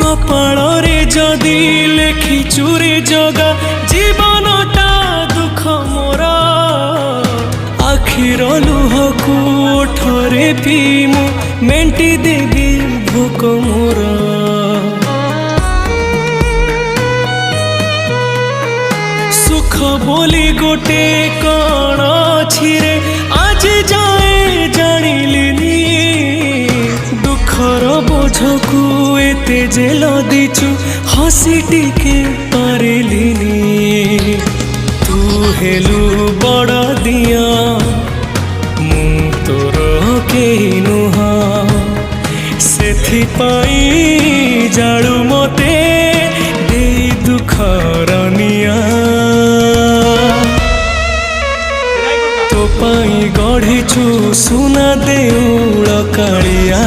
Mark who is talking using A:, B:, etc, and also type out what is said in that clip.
A: कपाଳରେ जदि लेखिचु रे जगा जीवनटा दुख मोर आखिर लुहकु ओठरे पीमु मेंटी देवी भोक मोर सुख बोली गोटे कण अछि रे आज जाए जानिलिनी दुखर बोझकु एते जे लदिचु हसी टिके पारिलिनी तू हेलु बड़ दिया मु तोर केही नुहा सेथिपाई जाळु मते देई दुखर निया तो पाई गढ़िछु सुना देउळ कालिया।